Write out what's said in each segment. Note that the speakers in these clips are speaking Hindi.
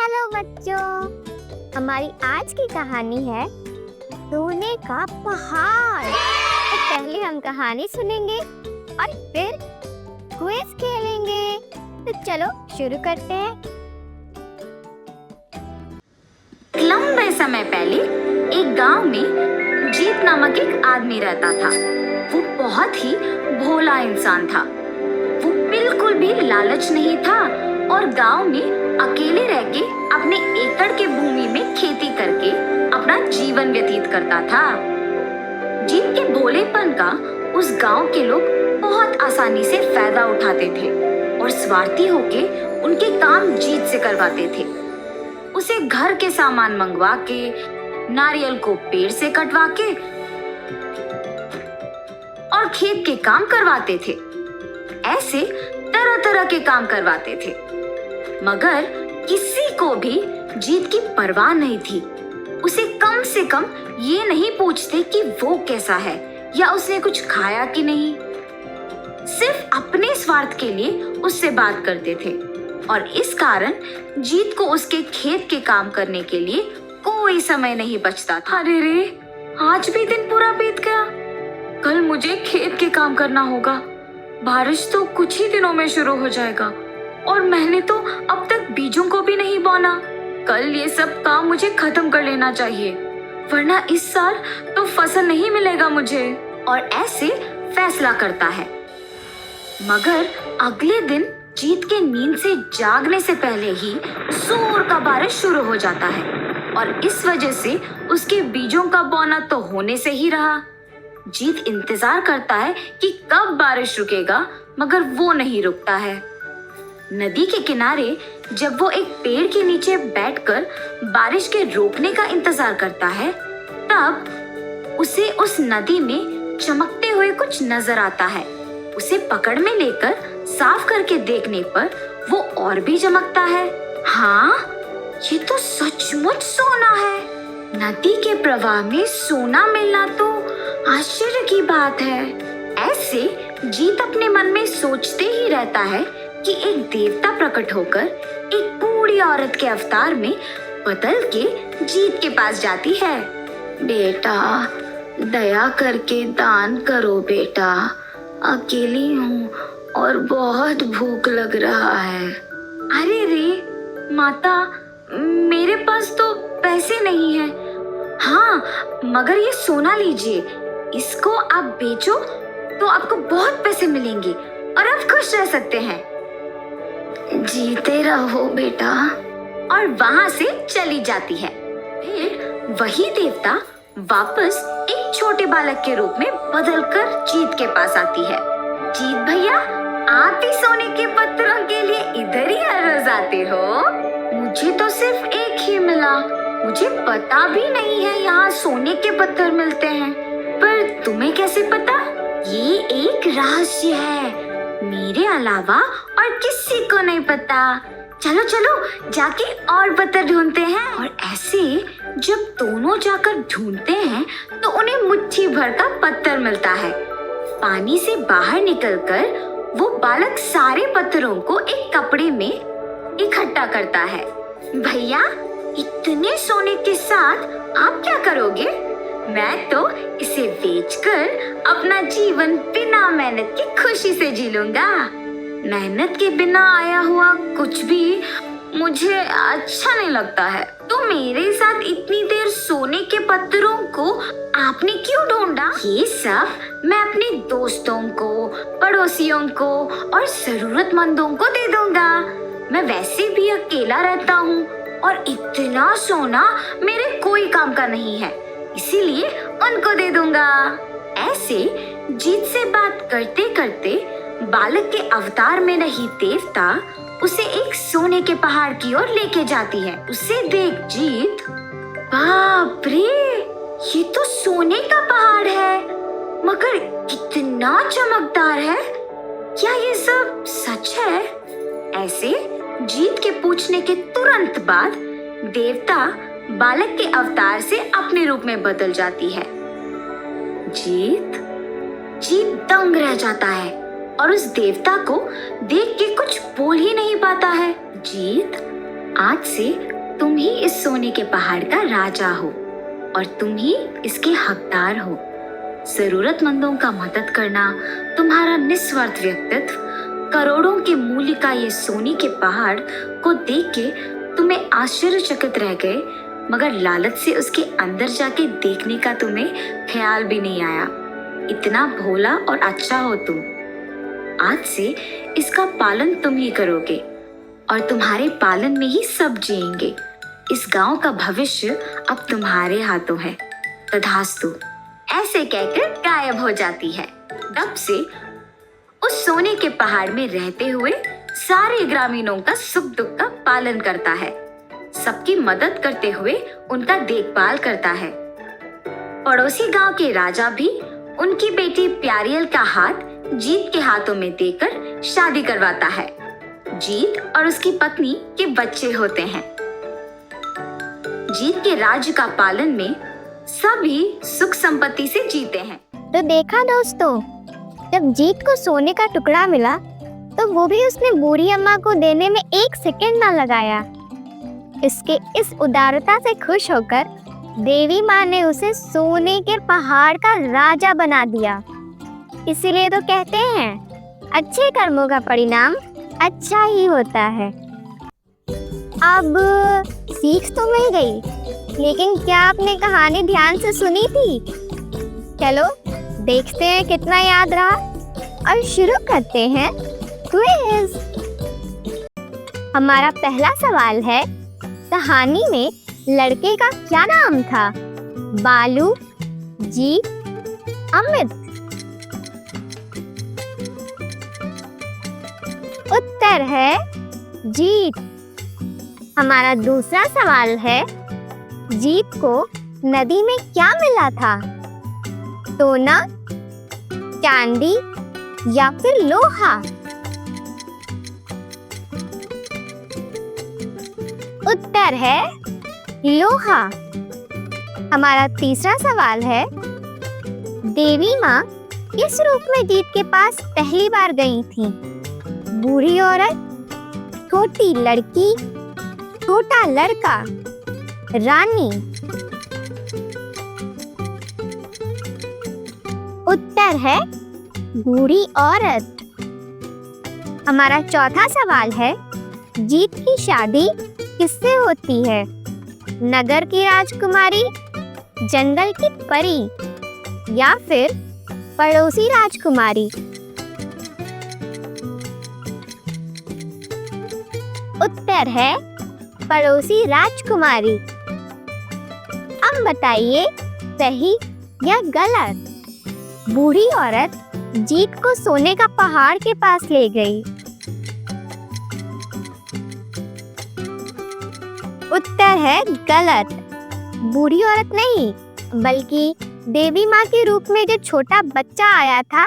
हेलो बच्चों, हमारी आज की कहानी है सोने का पहाड़। तो पहले हम कहानी सुनेंगे और फिर क्विज खेलेंगे। तो चलो शुरू करते हैं। लंबे समय पहले एक गांव में जीत नामक एक आदमी रहता था। वो बहुत ही भोला इंसान था। वो बिल्कुल भी लालच नहीं था और गांव में अकेले रह के अपने एकड़ के भूमि में खेती करके अपना जीवन व्यतीत करता था। जीत के भोलेपन का उस गांव के लोग बहुत आसानी से फायदा उठाते थे और स्वार्थी होके उनके काम जीत से करवाते थे। उसे घर के सामान मंगवा के, नारियल को पेड़ से कटवा के और खेत के काम करवाते थे। ऐसे तरह तरह के काम करवाते थे, मगर किसी को भी जीत की परवाह नहीं थी। उसे कम से कम ये नहीं पूछते कि वो कैसा है या उसने कुछ खाया कि नहीं। सिर्फ अपने स्वार्थ के लिए उससे बात करते थे और इस कारण जीत को उसके खेत के काम करने के लिए कोई समय नहीं बचता था। अरे रे, आज भी दिन पूरा बीत गया। कल मुझे खेत के काम करना होगा। बारिश तो कुछ ही दिनों में शुरू हो जाएगा और मैंने तो अब तक बीजों को भी नहीं बोना। कल ये सब काम मुझे खत्म कर लेना चाहिए, वरना इस साल तो फसल नहीं मिलेगा मुझे। और ऐसे फैसला करता है। मगर अगले दिन जीत के नींद से जागने से पहले ही जोर का बारिश शुरू हो जाता है और इस वजह से उसके बीजों का बोना तो होने से ही रहा। जीत इंतजार करता है कि कब बारिश रुकेगा, मगर वो नहीं रुकता है। नदी के किनारे जब वो एक पेड़ के नीचे बैठकर बारिश के रुकने का इंतजार करता है, तब उसे उस नदी में चमकते हुए कुछ नजर आता है। उसे पकड़ में लेकर साफ करके देखने पर वो और भी चमकता है। हाँ, ये तो सचमुच सोना है। नदी के प्रवाह में सोना मिलना तो आश्चर्य की बात है। ऐसे जीत अपने मन में सोचते ही रहता है कि एक देवता प्रकट होकर एक बूढ़ी औरत के अवतार में बदल के जीत के पास जाती है। बेटा, दया करके दान करो बेटा, अकेली हूँ और बहुत भूख लग रहा है। अरे रे माता, मेरे पास तो पैसे नहीं है। हाँ, मगर ये सोना लीजिए, इसको आप बेचो तो आपको बहुत पैसे मिलेंगे और आप खुश रह सकते हैं। जीते रहो बेटा। और वहां से चली जाती है। फिर वही देवता वापस एक छोटे बालक के रूप में बदलकर जीत के पास आती है। जीत भैया, आप भी सोने के पत्थरों के लिए इधर ही हर रोज आते हो? मुझे तो सिर्फ एक ही मिला। मुझे पता भी नहीं है यहाँ सोने के पत्थर मिलते हैं। पर तुम्हें कैसे पता? ये एक रहस्य है, मेरे अलावा और किसी को नहीं पता। चलो चलो जाके और पत्थर ढूंढते हैं। और ऐसे जब दोनों जाकर ढूंढते हैं तो उन्हें मुट्ठी भर का पत्थर मिलता है। पानी से बाहर निकलकर वो बालक सारे पत्थरों को एक कपड़े में इकट्ठा करता है। भैया, इतने सोने के साथ आप क्या करोगे? मैं तो इसे बेचकर अपना जीवन बिना मेहनत की खुशी से जी लूंगा। मेहनत के बिना आया हुआ कुछ भी मुझे अच्छा नहीं लगता है। तो मेरे साथ इतनी देर सोने के पत्थरों को आपने क्यों ढूंढा? ये सब मैं अपने दोस्तों को, पड़ोसियों को और जरूरतमंदों को दे दूंगा। मैं वैसे भी अकेला रहता हूँ और इतना सोना मेरे कोई काम का नहीं है, इसीलिए उनको दे दूंगा। ऐसे जीत से बात करते करते बालक के अवतार में रही देवता उसे एक सोने के पहाड़ की ओर लेके जाती है। उसे देख जीत, बाप रे, ये तो सोने का पहाड़ है, मगर कितना चमकदार है। क्या ये सब सच है? ऐसे जीत के पूछने के तुरंत बाद देवता बालक के अवतार से अपने रूप में बदल जाती है। जीत दंग रह जाता है और उस देवता को देख के कुछ बोल ही नहीं पाता है। जीत, आज से तुम ही इस सोने के पहाड़ का राजा हो और तुम ही इसके हकदार हो। जरूरतमंदों का मदद करना तुम्हारा निस्वार्थ व्यक्तित्व, करोड़ों के मूल्य का ये सोने के पहाड़ को देख के तुम्हें आश्चर्यचकित रह गए, मगर लालच से उसके अंदर जाके देखने का तुम्हें ख्याल भी नहीं आया। इतना भोला और अच्छा हो तुम। आज से इसका पालन तुम ही करोगे और तुम्हारे पालन में ही सब जिएंगे। इस गांव का भविष्य अब तुम्हारे हाथों है। तथास्तु। ऐसे कहकर गायब हो जाती है। तब से उस सोने के पहाड़ में रहते हुए सारे ग्रामीणों का सुख दुख का पालन करता है, सबकी मदद करते हुए उनका देखभाल करता है। पड़ोसी गांव के राजा भी उनकी बेटी प्यारियल का हाथ जीत के हाथों में देकर शादी करवाता है। जीत और उसकी पत्नी के बच्चे होते हैं। जीत के राज्य का पालन में सभी सुख संपत्ति से जीते हैं। तो देखा दोस्तों, जब जीत को सोने का टुकड़ा मिला तो वो भी उसने बूढ़ी अम्मा को देने में 1 सेकंड ना लगाया। इसके इस उदारता से खुश होकर देवी माँ ने उसे सोने के पहाड़ का राजा बना दिया। इसीलिए तो कहते हैं, अच्छे कर्मों का परिणाम अच्छा ही होता है। अब सीख तो मिल गई, लेकिन क्या आपने कहानी ध्यान से सुनी थी? चलो देखते हैं कितना याद रहा और शुरू करते हैं क्विज। हमारा पहला सवाल है, कहानी में लड़के का क्या नाम था? बालू, जीत, अमित? उत्तर है जीत। हमारा दूसरा सवाल है, जीत को नदी में क्या मिला था? सोना, चांदी या फिर लोहा? उत्तर है लोहा। हमारा तीसरा सवाल है, देवी माँ किस रूप में जीत के पास पहली बार गई थी? बूढ़ी औरत, छोटी लड़की, छोटा लड़का, रानी? उत्तर है बूढ़ी औरत। हमारा चौथा सवाल है, जीत की शादी किससे होती है? नगर की राजकुमारी, जंगल की परी या फिर पड़ोसी राजकुमारी? उत्तर है पड़ोसी राजकुमारी। अब बताइए सही या गलत? बूढ़ी औरत जीत को सोने का पहाड़ के पास ले गई। उत्तर है गलत। बूढ़ी औरत नहीं, बल्कि देवी माँ के रूप में जो छोटा बच्चा आया था,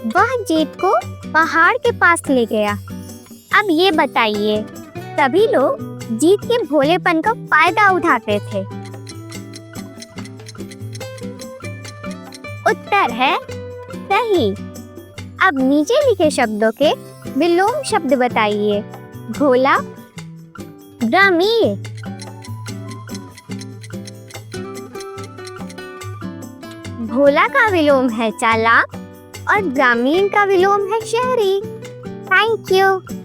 वह जीत को पहाड़ के पास ले गया। अब ये बताइए, सभी लोग जीत के भोलेपन का फायदा उठाते थे? उत्तर है सही। अब नीचे लिखे शब्दों के विलोम शब्द बताइए। भोला, ग्रामीण। भोला का विलोम है चालाक और ग्रामीण का विलोम है शहरी। Thank you.